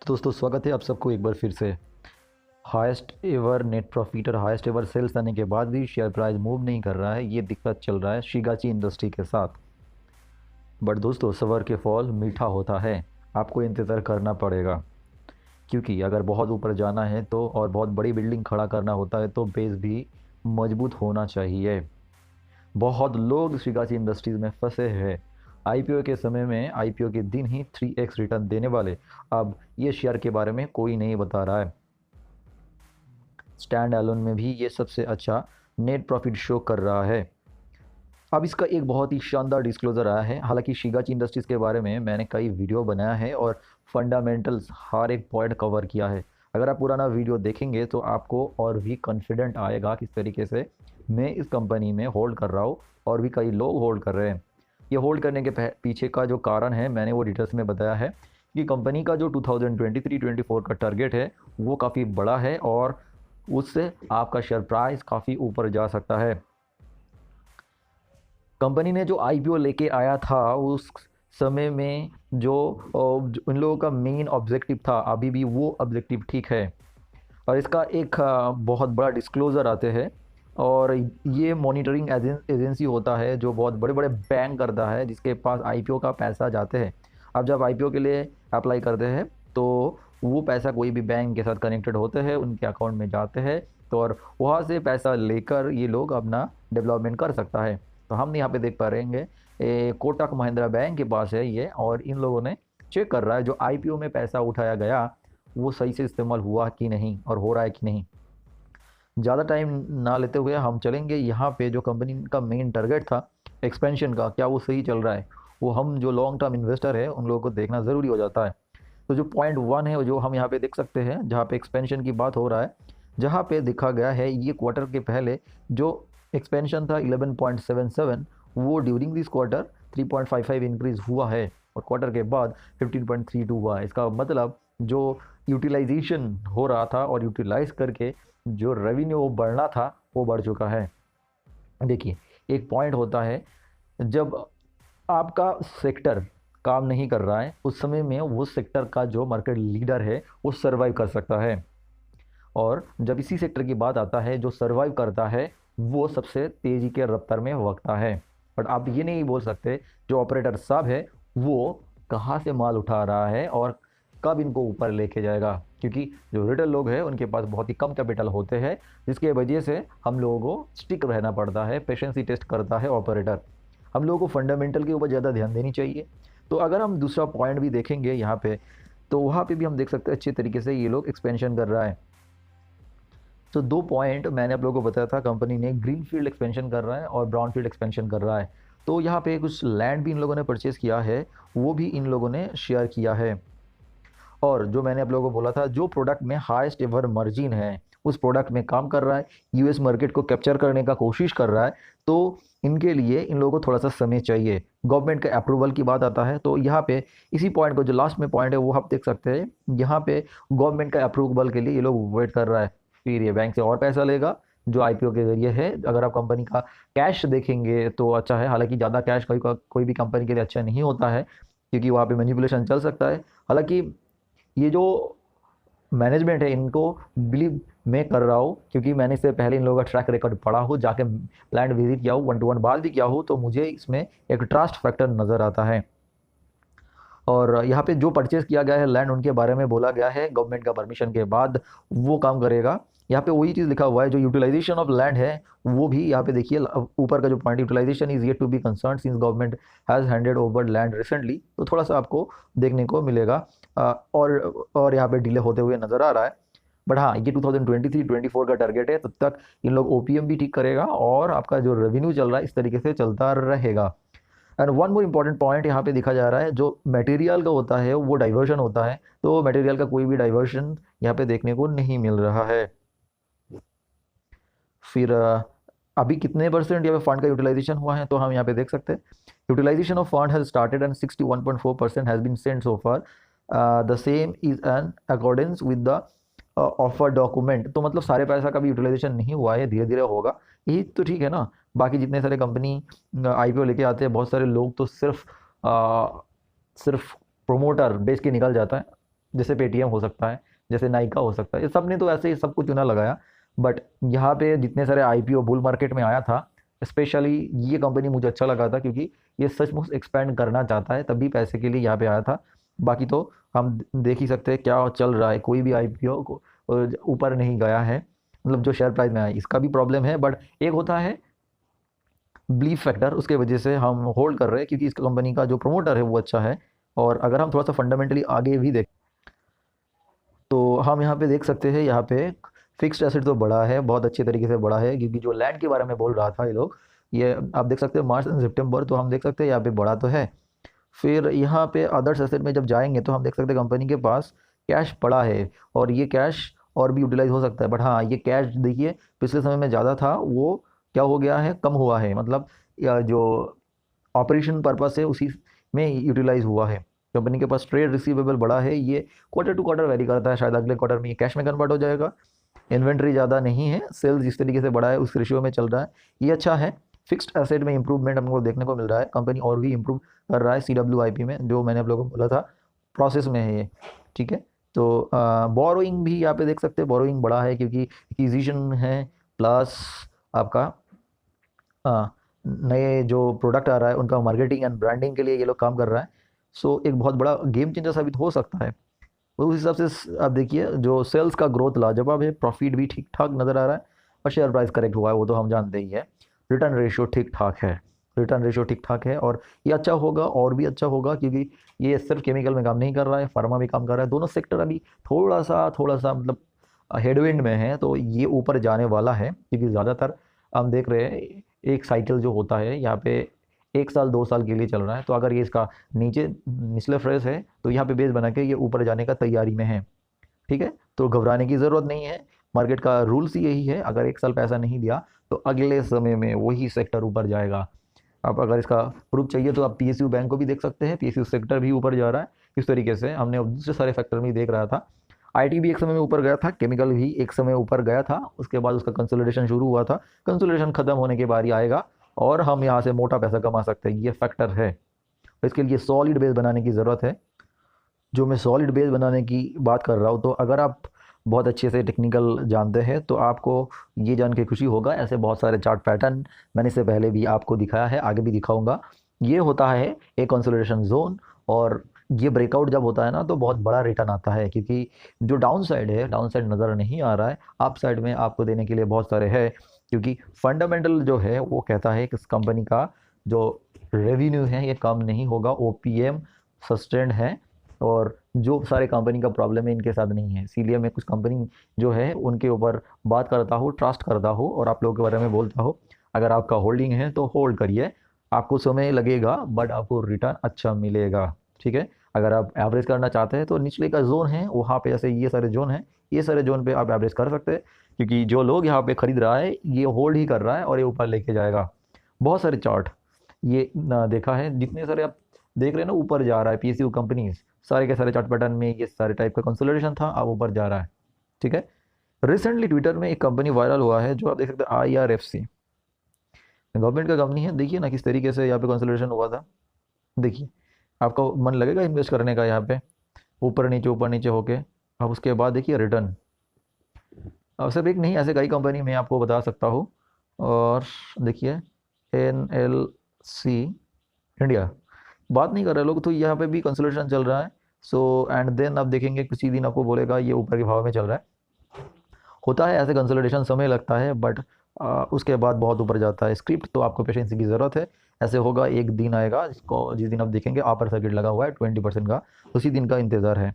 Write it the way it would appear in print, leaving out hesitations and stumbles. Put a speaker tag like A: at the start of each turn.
A: तो दोस्तों स्वागत है आप सबको एक बार फिर से। हाईएस्ट एवर नेट प्रॉफिट और हाईएस्ट एवर सेल्स आने के बाद भी शेयर प्राइस मूव नहीं कर रहा है। ये दिक्कत चल रहा है शिगाची इंडस्ट्री के साथ। बट दोस्तों सबर के फल मीठा होता है, आपको इंतज़ार करना पड़ेगा। क्योंकि अगर बहुत ऊपर जाना है तो और बहुत बड़ी बिल्डिंग खड़ा करना होता है तो बेस भी मजबूत होना चाहिए। बहुत लोग शिगाची इंडस्ट्रीज़ में फंसे हैं। आईपीओ के समय में आईपीओ के दिन ही 3x रिटर्न देने वाले अब ये शेयर के बारे में कोई नहीं बता रहा है। स्टैंड एलोन में भी ये सबसे अच्छा नेट प्रॉफिट शो कर रहा है। अब इसका एक बहुत ही शानदार डिस्क्लोज़र आया है। हालांकि शिगाची इंडस्ट्रीज़ के बारे में मैंने कई वीडियो बनाया है और फंडामेंटल्स हर एक पॉइंट कवर किया है। अगर आप पुराना वीडियो देखेंगे तो आपको और भी कॉन्फिडेंट आएगा किस तरीके से मैं इस कंपनी में होल्ड कर रहा हूँ और भी कई लोग होल्ड कर रहे हैं। ये होल्ड करने के पीछे का जो कारण है मैंने वो डिटेल्स में बताया है कि कंपनी का जो 2023-24 का टारगेट है वो काफ़ी बड़ा है और उससे आपका शेयर प्राइस काफ़ी ऊपर जा सकता है। कंपनी ने जो आईपीओ लेके आया था उस समय में जो इन लोगों का मेन ऑब्जेक्टिव था अभी भी वो ऑब्जेक्टिव ठीक है। और इसका एक बहुत बड़ा डिस्क्लोज़र आते हैं और ये मॉनिटरिंग एजेंसी होता है जो बहुत बड़े बड़े बैंक करता है जिसके पास आईपीओ का पैसा जाते हैं। अब जब आईपीओ के लिए अप्लाई करते हैं तो वो पैसा कोई भी बैंक के साथ कनेक्टेड होते हैं, उनके अकाउंट में जाते हैं तो और वहाँ से पैसा लेकर ये लोग अपना डेवलपमेंट कर सकता है। तो हम यहाँ पे देख पा रहे हैं कोटक महिंद्रा बैंक के पास है ये और इन लोगों ने चेक कर रहा है जो आईपीओ में पैसा उठाया गया वो सही से इस्तेमाल हुआ कि नहीं और हो रहा है कि नहीं। ज़्यादा टाइम ना लेते हुए हम चलेंगे यहाँ पे जो कंपनी का मेन टारगेट था एक्सपेंशन का, क्या वो सही चल रहा है। वो हम जो लॉन्ग टर्म इन्वेस्टर है उन लोगों को देखना ज़रूरी हो जाता है। तो जो पॉइंट 1 है जो हम यहाँ पे देख सकते हैं जहाँ पे एक्सपेंशन की बात हो रहा है, जहाँ पे दिखा गया है ये क्वार्टर के पहले जो एक्सपेंशन था 11.77 वो ड्यूरिंग दिस क्वार्टर 3.55 इंक्रीज हुआ है और क्वार्टर के बाद 15.32 हुआ है। इसका मतलब जो यूटिलाइजेशन हो रहा था और यूटिलाइज करके जो रेवेन्यू बढ़ना था वो बढ़ चुका है। देखिए एक पॉइंट होता है जब आपका सेक्टर काम नहीं कर रहा है उस समय में वो सेक्टर का जो मार्केट लीडर है वो सर्वाइव कर सकता है और जब इसी सेक्टर की बात आता है जो सर्वाइव करता है वो सबसे तेज़ी के रफ्तार में वक्ता है। बट आप ये नहीं बोल सकते जो ऑपरेटर साहब है वो कहाँ से माल उठा रहा है और कब इनको ऊपर लेके जाएगा, क्योंकि जो रिटेल लोग हैं उनके पास बहुत ही कम कैपिटल होते हैं जिसके वजह से हम लोगों को स्टिक रहना पड़ता है। पेशेंसी टेस्ट करता है ऑपरेटर। हम लोगों को फंडामेंटल के ऊपर ज़्यादा ध्यान देनी चाहिए। तो अगर हम दूसरा पॉइंट भी देखेंगे यहाँ पे तो वहाँ पे भी हम देख सकते हैं अच्छे तरीके से ये लोग एक्सपेंशन कर रहा है। तो 2 पॉइंट मैंने आप लोगों को बताया था, कंपनी ने ग्रीन फील्ड एक्सपेंशन कर रहा है और ब्राउन फील्ड एक्सपेंशन कर रहा है। तो यहाँ पे कुछ लैंड भी इन लोगों ने परचेज़ किया है, वो भी इन लोगों ने शेयर किया है। और जो मैंने आप लोगों को बोला था जो प्रोडक्ट में हाईएस्ट एवर मार्जिन है उस प्रोडक्ट में काम कर रहा है, यूएस मार्केट को कैप्चर करने का कोशिश कर रहा है। तो इनके लिए इन लोगों को थोड़ा सा समय चाहिए। गवर्नमेंट के अप्रूवल की बात आता है तो यहाँ पे इसी पॉइंट को जो लास्ट में पॉइंट है वो आप देख सकते हैं। यहाँ पे गवर्नमेंट का अप्रूवल के लिए ये लोग वेट कर रहा है, फिर ये बैंक से और पैसा लेगा जो आईपीओ के जरिए है। अगर आप कंपनी का कैश देखेंगे तो अच्छा है, हालांकि ज़्यादा कैश कोई भी कंपनी के लिए अच्छा नहीं होता है क्योंकि वहाँ पे मैनिपुलेशन चल सकता है। हालांकि ये जो मैनेजमेंट है इनको बिलीव मैं कर रहा हूँ क्योंकि मैंने इससे पहले इन लोगों का ट्रैक रिकॉर्ड पढ़ा हो, जाके प्लांट विजिट किया हूँ, 1-to-1 बात भी किया हूँ, तो मुझे इसमें एक ट्रस्ट फैक्टर नज़र आता है। और यहाँ पे जो परचेज़ किया गया है लैंड उनके बारे में बोला गया है गवर्नमेंट का परमिशन के बाद वो काम करेगा। यहाँ पे वही चीज़ लिखा हुआ है जो यूटिलाइजेशन ऑफ लैंड है वो भी यहाँ पे देखिए ऊपर का जो point utilization is yet to be concern since government has handed over land recently. तो थोड़ा सा आपको देखने को मिलेगा और यहाँ पे डिले होते हुए नज़र आ रहा है। बट हाँ ये 2023-24 का टारगेट है, तब तक इन लोग ओपीएम भी ठीक करेगा और आपका जो रेवेन्यू चल रहा है इस तरीके से चलता रहेगा। And one more important point यहाँ पे दिखा जा रहा है जो मटेरियल का होता है वो डाइवर्शन होता है, तो मटेरियल का कोई भी डाइवर्शन यहाँ पे देखने को नहीं मिल रहा है। फिर अभी कितने परसेंट यहाँ पे फंड का यूटिलाइजेशन हुआ है तो हम यहाँ पे देख सकते हैं utilization of fund has started and 61.4% has been sent so far. The same is an accordance with the offer document. तो मतलब सारे पैसा का भी यूटिलाइजेशन नहीं हुआ है, धीरे धीरे होगा, यही तो ठीक है ना। बाकी जितने सारे कंपनी आईपीओ लेके आते हैं बहुत सारे लोग तो सिर्फ प्रोमोटर बेच के निकल जाता है। जैसे पेटीएम हो सकता है, जैसे नाइका हो सकता है, ये सब ने तो ऐसे ही सब कुछ चुना लगाया। बट यहाँ पे जितने सारे आईपीओ बुल मार्केट में आया था, स्पेशली ये कंपनी मुझे अच्छा लगा था, क्योंकि ये सचमुच एक्सपेंड करना चाहता है, तभी पैसे के लिए यहाँ पे आया था। बाकी तो हम देख ही सकते हैं क्या चल रहा है, कोई भी आईपीओ को ऊपर नहीं गया है, मतलब जो शेयर प्राइस में आया, इसका भी प्रॉब्लम है। बट एक होता है बिलीफ फैक्टर, उसके वजह से हम होल्ड कर रहे हैं, क्योंकि इस कंपनी का जो प्रमोटर है वो अच्छा है। और अगर हम थोड़ा सा फंडामेंटली आगे भी देखें तो हम यहाँ पे देख सकते हैं, यहाँ पे फिक्स्ड एसेट तो बड़ा है, बहुत अच्छे तरीके से बड़ा है, क्योंकि जो लैंड के बारे में बोल रहा था ये लोग, ये आप देख सकते हैं मार्च एंड सितंबर, तो हम देख सकते हैं यहाँ पे बड़ा तो है। फिर यहाँ पे अदर्स एसेट में जब जाएंगे तो हम देख सकते हैं कंपनी के पास कैश पड़ा है, और ये कैश और भी यूटिलाइज हो सकता है। बट हाँ, ये कैश देखिए पिछले समय में ज़्यादा था, वो क्या हो गया है, कम हुआ है, मतलब जो ऑपरेशन पर्पस है उसी में यूटिलाइज हुआ है। कंपनी के पास ट्रेड रिसीवेबल बड़ा है, ये क्वार्टर टू क्वार्टर वेरी करता है, शायद अगले क्वार्टर में ये कैश में कन्वर्ट हो जाएगा। इन्वेंट्री ज़्यादा नहीं है, सेल्स जिस तरीके से बढ़ा है उस रेशियो में चल रहा है, ये अच्छा है। फिक्स्ड एसेट में इंप्रूवमेंट हमको देखने को मिल रहा है, कंपनी और भी इंप्रूव कर रहा है CWIP में, जो मैंने आप लोगों को बोला था प्रोसेस में है ये, ठीक है। तो बोरोइंग भी यहाँ पे देख सकते हैं, बोरोइंग बड़ा है क्योंकि एक्विजिशन है, प्लस आपका नए जो प्रोडक्ट आ रहा है उनका मार्केटिंग एंड ब्रांडिंग के लिए ये लोग काम कर रहा है। सो एक बहुत बड़ा गेम चेंजर साबित हो सकता है। तो उस हिसाब से आप देखिए, जो सेल्स का ग्रोथ लाजवाब है, प्रॉफिट भी ठीक ठाक नज़र आ रहा है, और शेयर प्राइस करेक्ट हुआ है वो तो हम जानते ही है। रिटर्न रेशियो ठीक ठाक है, रिटर्न रेशियो ठीक ठाक है, और ये अच्छा होगा और भी अच्छा होगा, क्योंकि ये सिर्फ केमिकल में काम नहीं कर रहा है, फार्मा भी काम कर रहा है। दोनों सेक्टर अभी थोड़ा सा मतलब हेडविंड में है, तो ये ऊपर जाने वाला है, क्योंकि ज़्यादातर हम देख रहे हैं एक साइकिल जो होता है यहाँ पे 1 साल 2 साल के लिए चल रहा है। तो अगर ये इसका निचले फ्रेस है तो यहाँ पे बेस बना के ये ऊपर जाने का तैयारी में है, ठीक है। तो घबराने की ज़रूरत नहीं है, मार्केट का रूल्स ही यही है, अगर 1 साल पैसा नहीं दिया तो अगले समय में वही सेक्टर ऊपर जाएगा। आप अगर इसका प्रूफ चाहिए तो आप PSU बैंक को भी देख सकते हैं, PSU सेक्टर भी ऊपर जा रहा है। इस तरीके से हमने दूसरे सारे फैक्टर में देख रहा था, IT भी एक समय में ऊपर गया था, केमिकल भी एक समय ऊपर गया था, उसके बाद उसका कंसोलिडेशन शुरू हुआ था, कंसोलिडेशन खत्म होने के बाद ही आएगा और हम यहाँ से मोटा पैसा कमा सकते हैं, ये फैक्टर है। इसके लिए सॉलिड बेस बनाने की ज़रूरत है। जो मैं सॉलिड बेस बनाने की बात कर रहा हूँ, तो अगर आप बहुत अच्छे से टेक्निकल जानते हैं तो आपको ये जान के खुशी होगा, ऐसे बहुत सारे चार्ट पैटर्न मैंने इससे पहले भी आपको दिखाया है, आगे भी दिखाऊंगा। ये होता है एक कंसोलिडेशन जोन, और ये ब्रेकआउट जब होता है ना तो बहुत बड़ा रिटर्न आता है, क्योंकि जो डाउन साइड है, डाउन साइड नज़र नहीं आ रहा है, अप साइड में आपको देने के लिए बहुत सारे है, क्योंकि फंडामेंटल जो है वो कहता है कि इस कंपनी का जो रेवेन्यू है ये कम नहीं होगा, OPM सस्टेंड है, और जो सारे कंपनी का प्रॉब्लम है इनके साथ नहीं है। इसीलिए मैं कुछ कंपनी जो है उनके ऊपर बात करता हूँ, ट्रस्ट करता हूँ, और आप लोगों के बारे में बोलता हूँ। अगर आपका होल्डिंग है तो होल्ड करिए, आपको समय लगेगा बट आपको रिटर्न अच्छा मिलेगा, ठीक है। अगर आप एवरेज करना चाहते हैं तो निचले का जोन है वहाँ पे, जैसे ये सारे जोन हैं, ये सारे जोन पे आप एवरेज कर सकते हैं, क्योंकि जो लोग यहाँ पे खरीद रहा है ये होल्ड ही कर रहा है और ये ऊपर लेके जाएगा। बहुत सारे चार्ट ये देखा है, जितने सारे आप देख रहे हैं ना ऊपर जा रहा है PSU कंपनीज, सारे के सारे चार्ट पैटर्न में ये सारे टाइप का कंसोलिडेशन था, अब ऊपर जा रहा है, ठीक है। रिसेंटली ट्विटर में एक कंपनी वायरल हुआ है जो आप देख सकते हैं, IRFC, गवर्नमेंट का कंपनी है। देखिए ना किस तरीके से यहाँ पे कंसोलिडेशन हुआ था, देखिए आपका मन लगेगा इन्वेस्ट करने का, यहाँ पे ऊपर नीचे होके। अब उसके बाद देखिए रिटर्न, अब सिर्फ एक नहीं, ऐसे कई कंपनी मैं आपको बता सकता हूँ। और देखिए NLC इंडिया, बात नहीं कर रहे लोग, तो यहाँ पे भी कंसोलिडेशन चल रहा है। सो एंड देन आप देखेंगे किसी दिन आपको बोलेगा ये ऊपर के भाव में चल रहा है। होता है ऐसे कंसोलिडेशन, समय लगता है, बट उसके बाद बहुत ऊपर जाता है। स्क्रिप्ट तो आपको पेशेंस की ज़रूरत है, ऐसे होगा एक दिन आएगा जिस दिन आप देखेंगे अपर सर्किट लगा हुआ है 20% का, उसी दिन का इंतज़ार है।